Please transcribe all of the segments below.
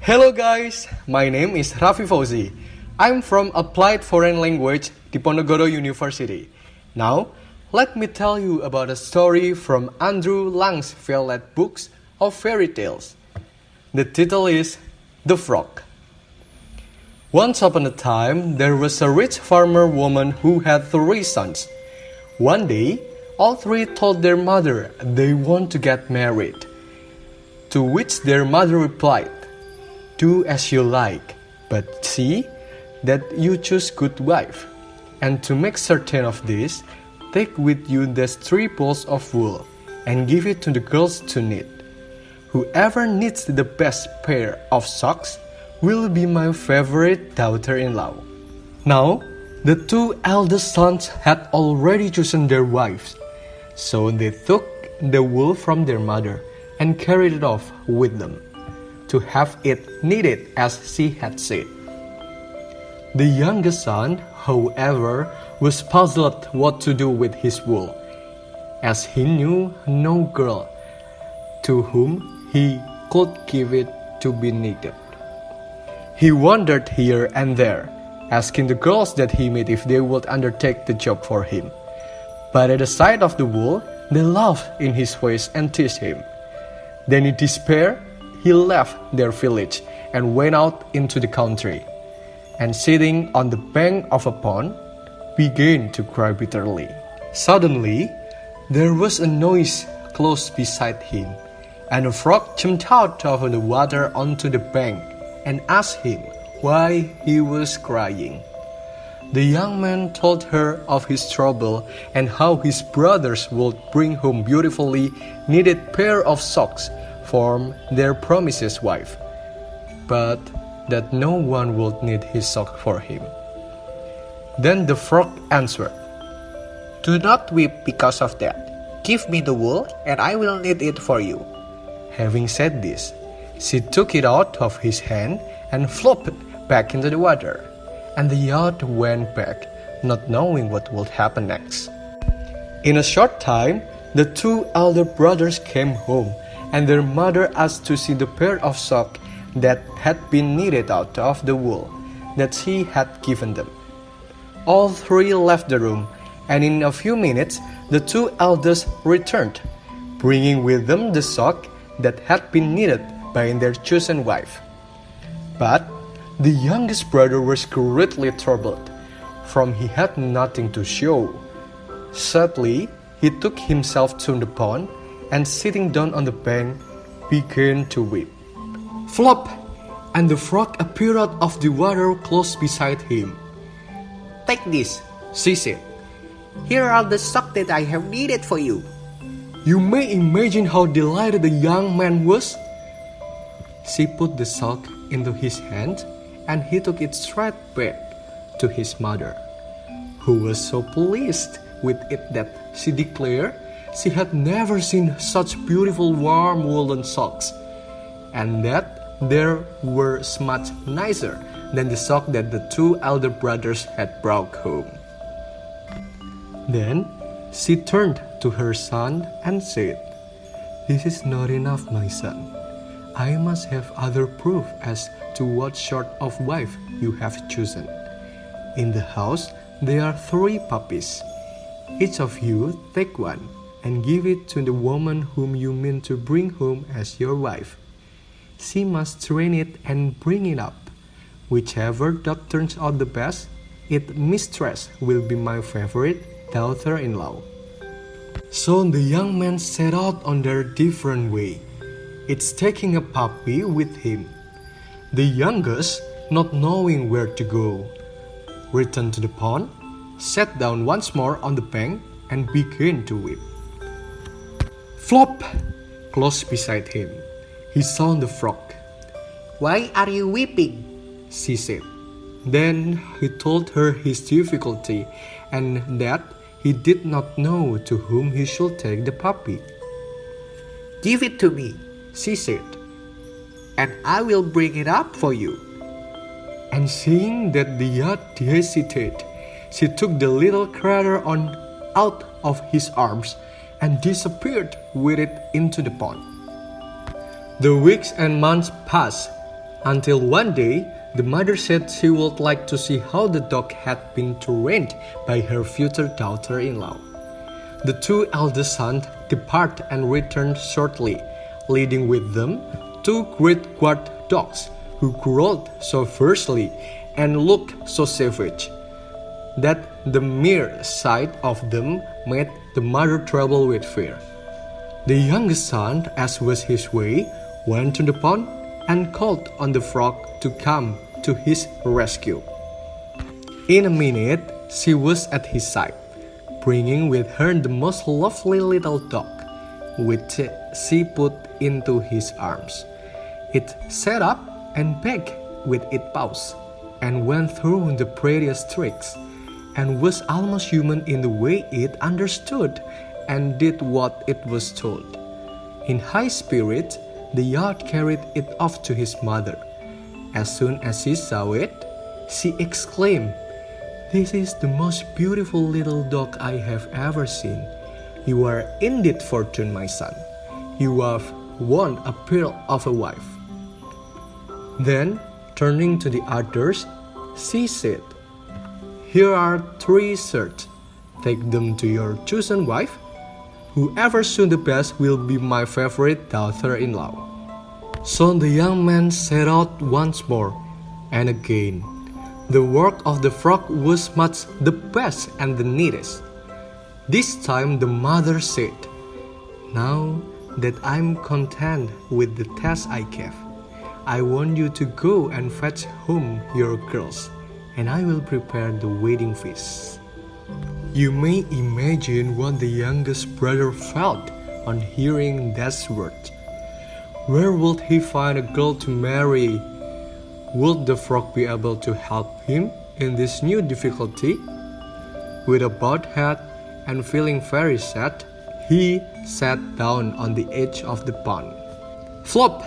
Hello guys, my name is Raffi Fauzi. I'm from Applied Foreign Language di Ponorogo University. Now, let me tell you about a story from Andrew Lang's Violet Books of Fairy Tales. The title is The Frog. Once upon a time, there was a rich farmer woman who had 3 sons. One day, all 3 told their mother they want to get married. To which their mother replied, "Do as you like, but see that you choose good wife. And to make certain of this, take with you these 3 balls of wool, and give it to the girls to knit. Whoever knits the best pair of socks will be my favorite daughter-in-law." Now, the 2 eldest sons had already chosen their wives, so they took the wool from their mother and carried it off with them, to have it knitted as she had said. The youngest son, however, was puzzled what to do with his wool, as he knew no girl to whom he could give it to be knitted. He wandered here and there, asking the girls that he met if they would undertake the job for him. But at the sight of the wool, they laughed in his face and teased him. Then in despair, he left their village and went out into the country, and sitting on the bank of a pond, began to cry bitterly. Suddenly, there was a noise close beside him, and a frog jumped out of the water onto the bank and asked him why he was crying. The young man told her of his trouble and how his brothers would bring home beautifully knitted pair of socks for their promised wife, but that no one would knit his sock for him. Then the frog answered, "Do not weep because of that. Give me the wool, and I will knit it for you." Having said this, she took it out of his hand and flopped back into the water, and the yacht went back, not knowing what would happen next. In a short time, the 2 elder brothers came home, and their mother asked to see the pair of socks that had been knitted out of the wool that she had given them. All 3 left the room, and in a few minutes the 2 eldest returned, bringing with them the sock that had been knitted by their chosen wife. But the youngest brother was greatly troubled, for he had nothing to show. Sadly, he took himself to the pond, and sitting down on the bank, began to weep. Flop! And the frog appeared out of the water close beside him. "Take this," she said. "Here are the socks that I have knitted for you." You may imagine how delighted the young man was. She put the sock into his hand, and he took it straight back to his mother, who was so pleased with it that she declared she had never seen such beautiful warm woolen socks, and that they were much nicer than the sock that the 2 elder brothers had brought home. Then she turned to her son and said, "This is not enough, my son. I must have other proof as to what sort of wife you have chosen. In the house there are 3 puppies. Each of you take one and give it to the woman whom you mean to bring home as your wife. She must train it and bring it up. Whichever dog turns out the best, its mistress will be my favorite daughter-in-law." So the young men set out on their different way, each taking a puppy with him. The youngest, not knowing where to go, returned to the pond, sat down once more on the bank, and began to weep. Flop! Close beside him, he saw the frog. "Why are you weeping?" she said. Then he told her his difficulty, and that he did not know to whom he should take the puppy. "Give it to me," she said, "and I will bring it up for you." And seeing that the yacht hesitated, she took the little creature out of his arms and disappeared with it into the pond. The weeks and months passed, Until one day, the mother said she would like to see how the dog had been trained by her future daughter-in-law. The two eldest sons departed and returned shortly, leading with them two great guard dogs who growled so fiercely and looked so savage that the mere sight of them made the mother tremble with fear. The youngest son, as was his way, went to the pond and called on the frog to come to his rescue. In a minute, she was at his side, bringing with her the most lovely little dog, which she put into his arms. It sat up and begged with its paws, and went through the prettiest tricks, and was almost human in the way it understood and did what it was told. In high spirits, the yacht carried it off to his mother. As soon as she saw it, she exclaimed, "This is the most beautiful little dog I have ever seen. You are indeed fortunate, my son. You have won a pearl of a wife." Then, turning to the others, she said, "Here are 3 shirts. Take them to your chosen wife. Whoever suits the best will be my favorite daughter-in-law." So the young man set out once more, and again. The work of the frog was much the best and the neatest. This time the mother said, "Now that I'm content with the task I gave, I want you to go and fetch home your girls, and I will prepare the wedding feast." You may imagine what the youngest brother felt on hearing that word. Where would he find a girl to marry? Would the frog be able to help him in this new difficulty? With a bowed head and feeling very sad, he sat down on the edge of the pond. Flop!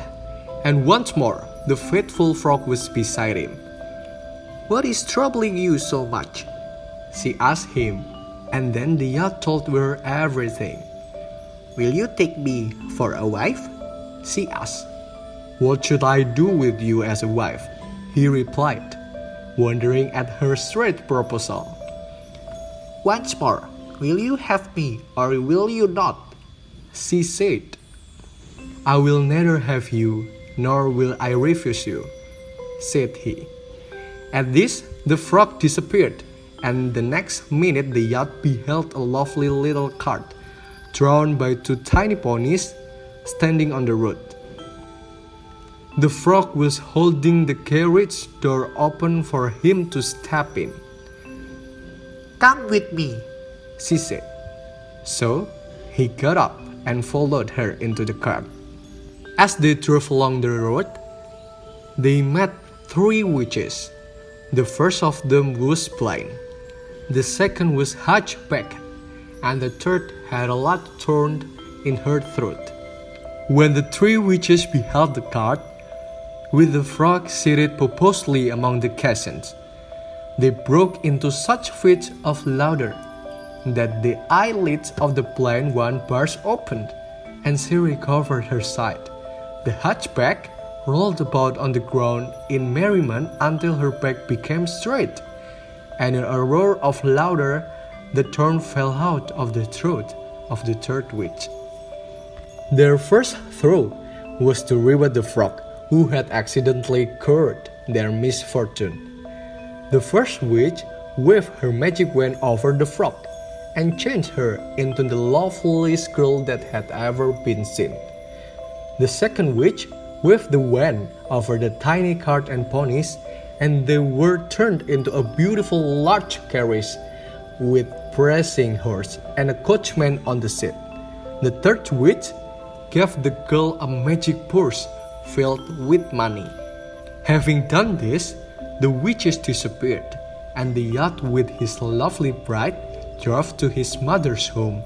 And once more, the faithful frog was beside him. "What is troubling you so much?" she asked him, and then the yacht told her everything. "Will you take me for a wife?" she asked. "What should I do with you as a wife?" he replied, wondering at her straight proposal. "Once more, will you have me or will you not?" she said. "I will neither have you nor will I refuse you," said he. At this, the frog disappeared, and the next minute the yacht beheld a lovely little cart, drawn by 2 tiny ponies, standing on the road. The frog was holding the carriage door open for him to step in. "Come with me," she said. So he got up and followed her into the cart. As they drove along the road, they met 3 witches. The first of them was blind, the second was hunchbacked, and the third had a lot thorn in her throat. When the 3 witches beheld the cart, with the frog seated pompously among the cushions, they broke into such fits of laughter that the eyelids of the blind one burst open, and she recovered her sight. The hunchback rolled about on the ground in merriment until her back became straight, and in a roar of laughter the thorn fell out of the throat of the third witch. Their first thought was to reward the frog who had accidentally cured their misfortune. The first witch waved her magic wand over the frog and changed her into the loveliest girl that had ever been seen. The second witch waved the wand over the tiny cart and ponies, and they were turned into a beautiful large carriage with prancing horse and a coachman on the seat. The third witch gave the girl a magic purse filled with money. Having done this, the witches disappeared, and the yacht with his lovely bride drove to his mother's home.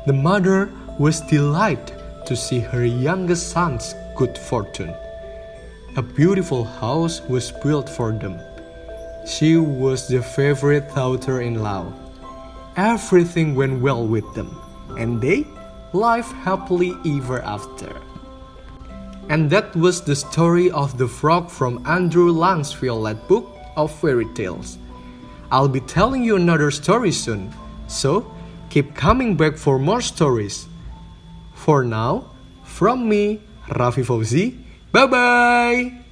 The mother was delighted to see her youngest son's good fortune. A beautiful house was built for them. She was the favorite daughter-in-law. Everything went well with them, and they lived happily ever after. And that was the story of the frog from Andrew Lang's Violet Book of Fairy Tales. I'll be telling you another story soon, so keep coming back for more stories. For now, from me, Raffi Fauzi, bye-bye!